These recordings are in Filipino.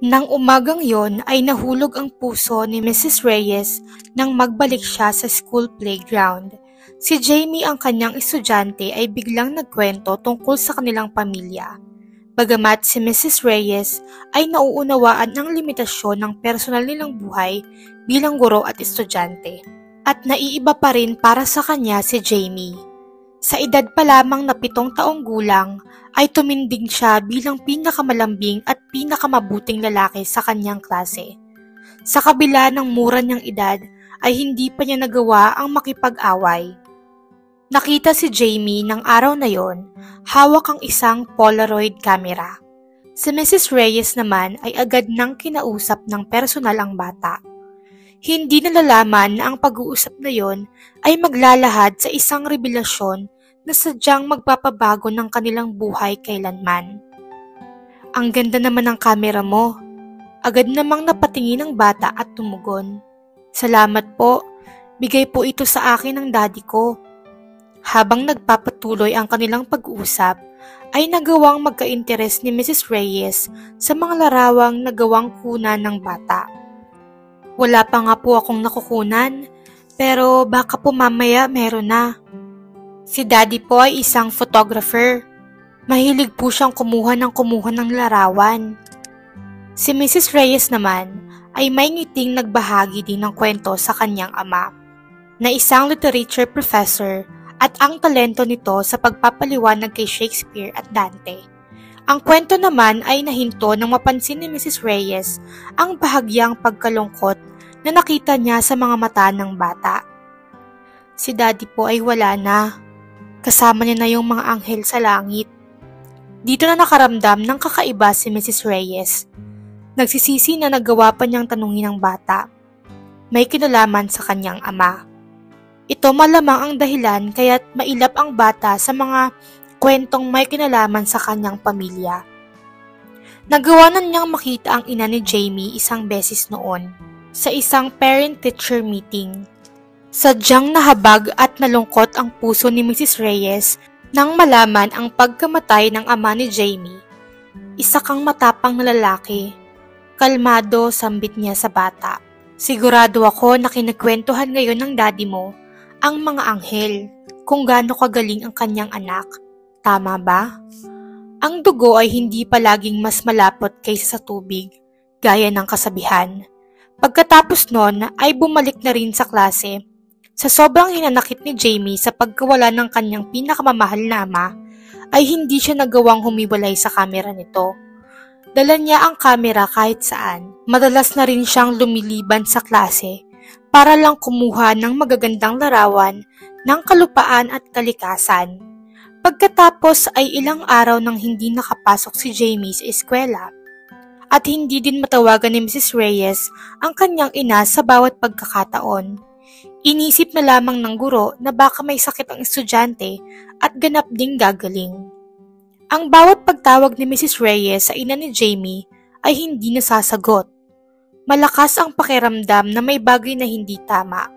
Nang umagang yon ay nahulog ang puso ni Mrs. Reyes nang magbalik siya sa school playground. Si Jamie, ang kanyang estudyante, ay biglang nagkwento tungkol sa kanilang pamilya. Bagamat si Mrs. Reyes ay nauunawaan ang limitasyon ng personal nilang buhay bilang guro at estudyante. At naiiba pa rin para sa kanya si Jamie. Sa edad pa lamang na 7 taong gulang, ay tumindig siya bilang pinakamalambing at pinakamabuting lalaki sa kanyang klase. Sa kabila ng mura niyang edad, ay hindi pa niya nagawa ang makipag-away. Nakita si Jamie ng araw na yon, hawak ang isang Polaroid camera. Si Mrs. Reyes naman ay agad nang kinausap ng personal ang bata. Hindi nalalaman na ang pag-uusap na yon ay maglalahad sa isang revelasyon na sadyang magpapabago ng kanilang buhay kailanman. Ang ganda naman ng kamera mo. Agad namang napatingin ang bata at tumugon. Salamat po, bigay po ito sa akin ng daddy ko. Habang nagpapatuloy ang kanilang pag-uusap, ay nagawang magka-interes ni Mrs. Reyes sa mga larawang nagawang kunan ng bata. Wala pa nga po akong nakukunan, pero baka po mamaya meron na. Si daddy po ay isang photographer. Mahilig po siyang kumuha ng larawan. Si Mrs. Reyes naman ay may ngiting nagbahagi din ng kwento sa kanyang ama, na isang literature professor at ang talento nito sa pagpapaliwanag kay Shakespeare at Dante. Ang kwento naman ay nahinto nang mapansin ni Mrs. Reyes ang bahagyang pagkalungkot na nakita niya sa mga mata ng bata. Si daddy po ay wala na. Kasama niya na yung mga anghel sa langit. Dito na nakaramdam ng kakaiba si Mrs. Reyes. Nagsisisi na nagawa pa niyang tanungin ang bata. May kinalaman sa kanyang ama. Ito malamang ang dahilan kaya't mailap ang bata sa mga kwentong may kinalaman sa kanyang pamilya. Nagawa na niyang makita ang ina ni Jamie isang beses noon sa isang parent-teacher meeting. Sadyang nahabag at nalungkot ang puso ni Mrs. Reyes nang malaman ang pagkamatay ng ama ni Jamie. Isa kang matapang na lalaki. Kalmado, sambit niya sa bata. Sigurado ako na kinakwentuhan ngayon ng daddy mo ang mga anghel kung gaano kagaling ang kanyang anak. Tama ba? Ang dugo ay hindi palaging mas malapot kaysa sa tubig, gaya ng kasabihan. Pagkatapos nun ay bumalik na rin sa klase. Sa sobrang hinanakit ni Jamie sa pagkawala ng kanyang pinakamamahal na ama, ay hindi siya nagawang humiwalay sa kamera nito. Dala niya ang kamera kahit saan. Madalas na rin siyang lumiliban sa klase para lang kumuha ng magagandang larawan ng kalupaan at kalikasan. Pagkatapos ay ilang araw nang hindi nakapasok si Jamie sa eskwela at hindi din matawagan ni Mrs. Reyes ang kanyang ina sa bawat pagkakataon. Inisip na lamang ng guro na baka may sakit ang estudyante at ganap ding gagaling. Ang bawat pagtawag ni Mrs. Reyes sa ina ni Jamie ay hindi nasasagot. Malakas ang pakiramdam na may bagay na hindi tama.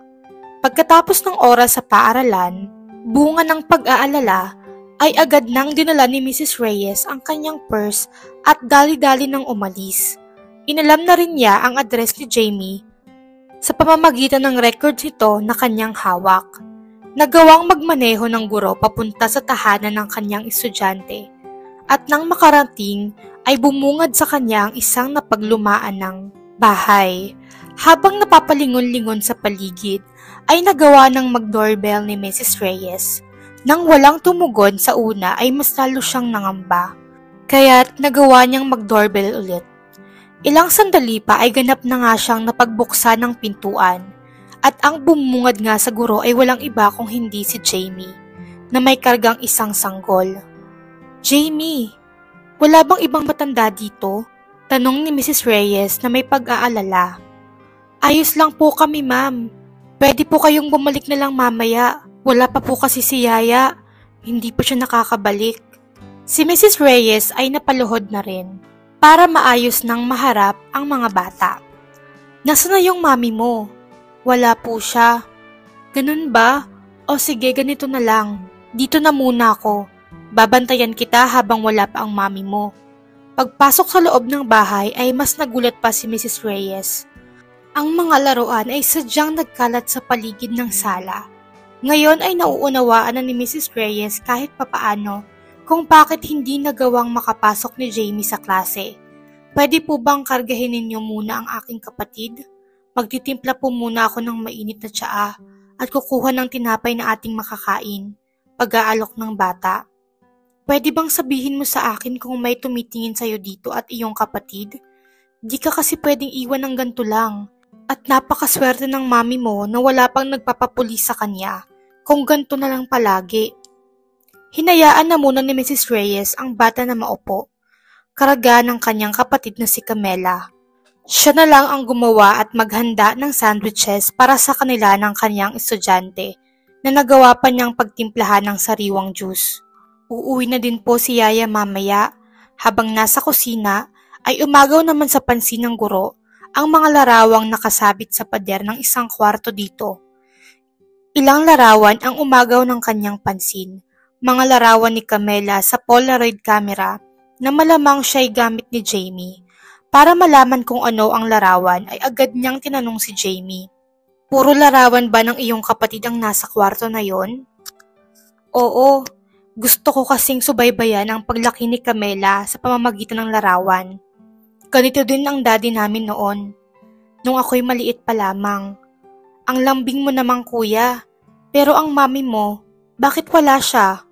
Pagkatapos ng oras sa paaralan, bunga ng pag-aalala ay agad nang dinala ni Mrs. Reyes ang kanyang purse at dali-dali nang umalis. Inalam na rin niya ang address ni Jamie sa pamamagitan ng records nito na kanyang hawak. Nagawang magmaneho ng guro papunta sa tahanan ng kanyang estudyante at nang makarating ay bumungad sa kanya ang isang napaglumaan ng bahay. Habang napapalingon-lingon sa paligid ay nagawa ng mag-doorbell ni Mrs. Reyes. Nang walang tumugon sa una ay mas lalo siyang nangamba, kaya't nagawa niyang mag-doorbell ulit. Ilang sandali pa ay ganap na nga siyang napagbuksan ng pintuan at ang bumungad nga sa guro ay walang iba kung hindi si Jamie na may kargang isang sanggol. Jamie, wala bang ibang matanda dito? Tanong ni Mrs. Reyes na may pag-aalala. Ayos lang po kami, ma'am. Pwede po kayong bumalik na lang mamaya. Wala pa po kasi si Yaya. Hindi pa siya nakakabalik. Si Mrs. Reyes ay napaluhod na rin para maayos nang maharap ang mga bata. Nasaan na yung mami mo? Wala po siya. Ganun ba? O sige, ganito na lang. Dito na muna ako. Babantayan kita habang wala pa ang mami mo. Pagpasok sa loob ng bahay ay mas nagulat pa si Mrs. Reyes. Ang mga laruan ay sadyang nagkalat sa paligid ng sala. Ngayon ay nauunawaan na ni Mrs. Reyes kahit papaano kung bakit hindi nagawang makapasok ni Jamie sa klase. Pwede po bang kargahin ninyo muna ang aking kapatid? Magtitimpla po muna ako ng mainit na tsaa at kukuha ng tinapay na ating makakain. Pag-aalok ng bata. Pwede bang sabihin mo sa akin kung may tumitingin sa'yo dito at iyong kapatid? Di ka kasi pwedeng iwan ng ganito lang. At napakaswerte ng mami mo na wala pang nagpapapulis sa kanya kung ganito na lang palagi. Hinayaan na muna ni Mrs. Reyes ang bata na maupo. Karaga ng kanyang kapatid na si Camela. Siya na lang ang gumawa at maghanda ng sandwiches para sa kanila ng kanyang estudyante na nagawa pa niyang pagtimplahan ng sariwang juice. Uuwi na din po si Yaya mamaya. Habang nasa kusina ay umagaw naman sa pansin ng guro ang mga larawang nakasabit sa pader ng isang kwarto dito. Ilang larawan ang umagaw ng kanyang pansin. Mga larawan ni Camela sa Polaroid camera na malamang siya'y gamit ni Jamie. Para malaman kung ano ang larawan ay agad niyang tinanong si Jamie. Puro larawan ba ng iyong kapatid ang nasa kwarto na yon? Oo. Gusto ko kasing subaybayan ang paglaki ni Camela sa pamamagitan ng larawan. Ganito din ang daddy namin noon. Nung ako'y maliit pa lamang. Ang lambing mo namang kuya. Pero ang mami mo, bakit wala siya?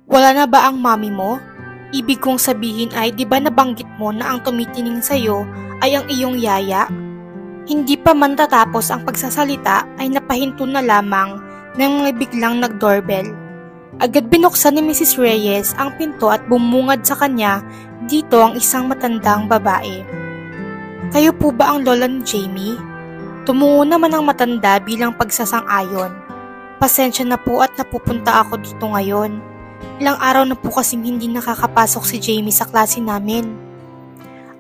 Wala na ba ang mami mo? Ibig kong sabihin ay di ba nabanggit mo na ang tumitingin sa'yo ay ang iyong yaya? Hindi pa man tatapos ang pagsasalita ay napahinto na lamang ng mga biglang nag-doorbell. Agad binuksan ni Mrs. Reyes ang pinto at bumungad sa kanya dito ang isang matandang babae. Kayo po ba ang lola ni Jamie? Tumungo naman ang matanda bilang pagsasang-ayon. Pasensya na po at napupunta ako dito ngayon. Ilang araw na po kasing hindi nakakapasok si Jamie sa klase namin.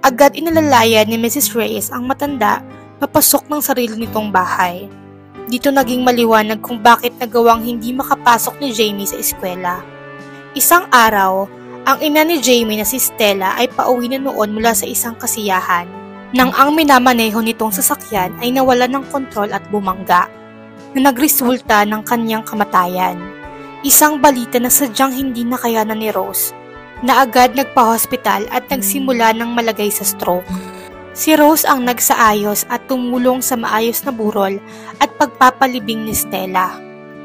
Agad inalalaya ni Mrs. Reyes ang matanda papasok ng sarili nitong bahay. Dito naging maliwanag kung bakit nagawang hindi makapasok ni Jamie sa eskwela. Isang araw, ang ina ni Jamie na si Stella ay pauwi na noon mula sa isang kasiyahan nang ang minamaneho nitong sasakyan ay nawala ng kontrol at bumangga na nagresulta ng kanyang kamatayan. Isang balita na sadyang hindi nakayanan ni Rose na agad nagpa-hospital at nagsimula ng malagay sa stroke. Si Rose ang nagsaayos at tumulong sa maayos na burol at pagpapalibing ni Stella.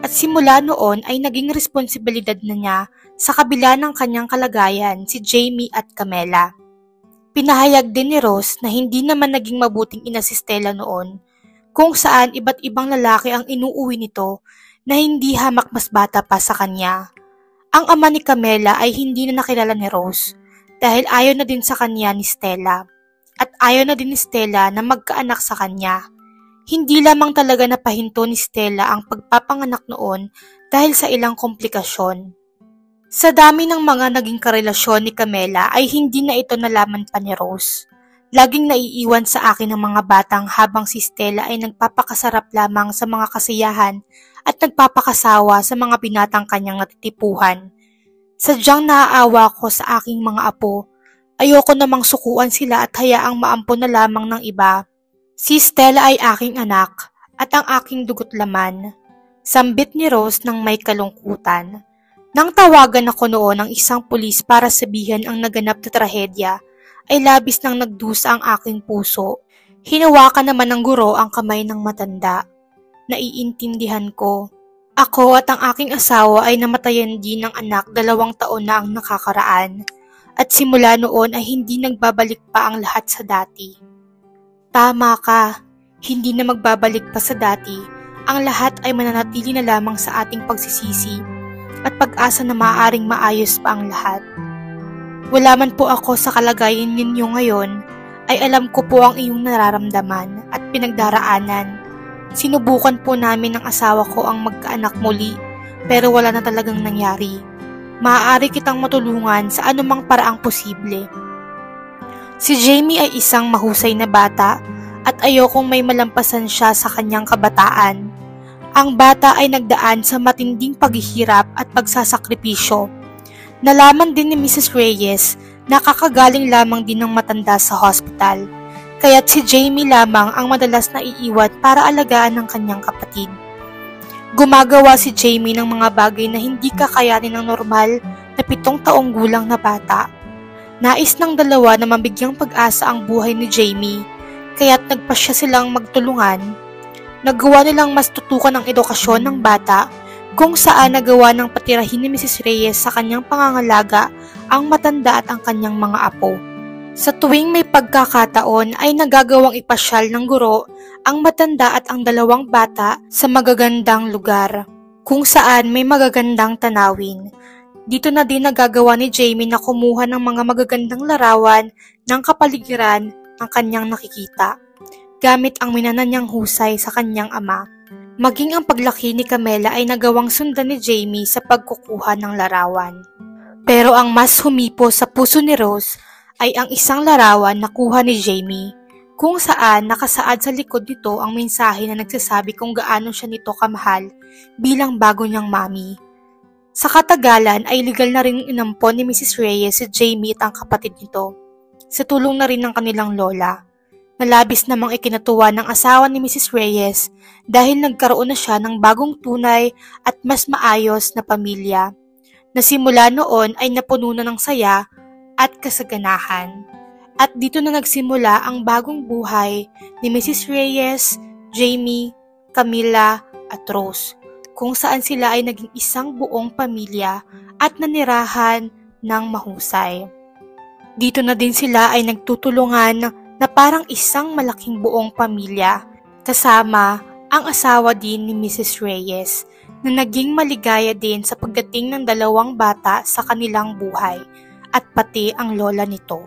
At simula noon ay naging responsibilidad na niya sa kabila ng kanyang kalagayan si Jamie at Camela. Pinahayag din ni Rose na hindi naman naging mabuting ina si Stella noon, kung saan iba't ibang lalaki ang inuuwi nito na hindi hamak mas bata pa sa kanya. Ang ama ni Camela ay hindi na nakilala ni Rose dahil ayaw na din sa kanya ni Stella. At ayaw na din ni Stella na magkaanak sa kanya. Hindi lamang talaga napahinto ni Stella ang pagpapanganak noon dahil sa ilang komplikasyon. Sa dami ng mga naging karelasyon ni Camela ay hindi na ito nalaman pa ni Rose. Laging naiiwan sa akin ng mga batang habang si Stella ay nagpapakasarap lamang sa mga kasiyahan at nagpapakasawa sa mga binatang kanyang natitipuhan. Sadyang naaawa ko sa aking mga apo. Ayoko namang sukuan sila at hayaang maampon na lamang ng iba. Si Stella ay aking anak at ang aking dugot laman. Sambit ni Rose ng may kalungkutan. Nang tawagan ako noon ng isang pulis para sabihan ang naganap na trahedya, ay labis nang nagdusa ang aking puso. Hinawakan naman ng guro ang kamay ng matanda. Naiintindihan ko. Ako at ang aking asawa ay namatayan din ng anak 2 taon na ang nakakaraan. At simula noon ay hindi nagbabalik pa ang lahat sa dati. Tama ka, hindi na magbabalik pa sa dati. Ang lahat ay mananatili na lamang sa ating pagsisisi at pag-asa na maaaring maayos pa ang lahat. Wala man po ako sa kalagayan ninyo ngayon, ay alam ko po ang iyong nararamdaman at pinagdaraanan. Sinubukan po namin ng asawa ko ang magkaanak muli, pero wala na talagang nangyari. Maaari kitang matulungan sa anumang paraang posible. Si Jamie ay isang mahusay na bata at ayokong may malampasan siya sa kanyang kabataan. Ang bata ay nagdaan sa matinding paghihirap at pagsasakripisyo. Nalaman din ni Mrs. Reyes Nakakagaling lamang din ng matanda sa hospital, kaya't si Jamie lamang ang madalas na iiwan para alagaan ng kanyang kapatid. Gumagawa si Jamie ng mga bagay na hindi kakayanin ng normal na 7 taong gulang na bata. Nais ng dalawa na mabigyang pag-asa ang buhay ni Jamie, kaya't nagpasya silang magtulungan. Nagawa nilang mas tutukan ang edukasyon ng bata, kung saan nagawa ng patirahin ni Mrs. Reyes sa kanyang pangangalaga ang matanda at ang kanyang mga apo. Sa tuwing may pagkakataon ay nagagawang ipasyal ng guro ang matanda at ang 2 bata sa magagandang lugar, kung saan may magagandang tanawin. Dito na din nagagawa ni Jamie na kumuha ng mga magagandang larawan ng kapaligiran ang kanyang nakikita, gamit ang minananyang husay sa kanyang ama. Maging ang paglaki ni Camila ay nagawang sundan ni Jamie sa pagkukuha ng larawan. Pero ang mas humipo sa puso ni Rose ay ang isang larawan na kuha ni Jamie, kung saan nakasaad sa likod nito ang mensahe na nagsasabi kung gaano siya nito kamahal bilang bago niyang mami. Sa katagalan ay legal na rin inampon ni Mrs. Reyes si Jamie at ang kapatid nito, sa tulong na rin ng kanilang lola. Nalabis namang ikinatuwa ng asawa ni Mrs. Reyes dahil nagkaroon na siya ng bagong tunay at mas maayos na pamilya, na simula noon ay napuno na ng saya at kasaganahan. At dito na nagsimula ang bagong buhay ni Mrs. Reyes, Jamie, Camila at Rose, kung saan sila ay naging isang buong pamilya at nanirahan ng mahusay. Dito na din sila ay nagtutulungan na parang isang malaking buong pamilya, kasama ang asawa din ni Mrs. Reyes, na naging maligaya din sa pagdating ng 2 bata sa kanilang buhay, at pati ang lola nito.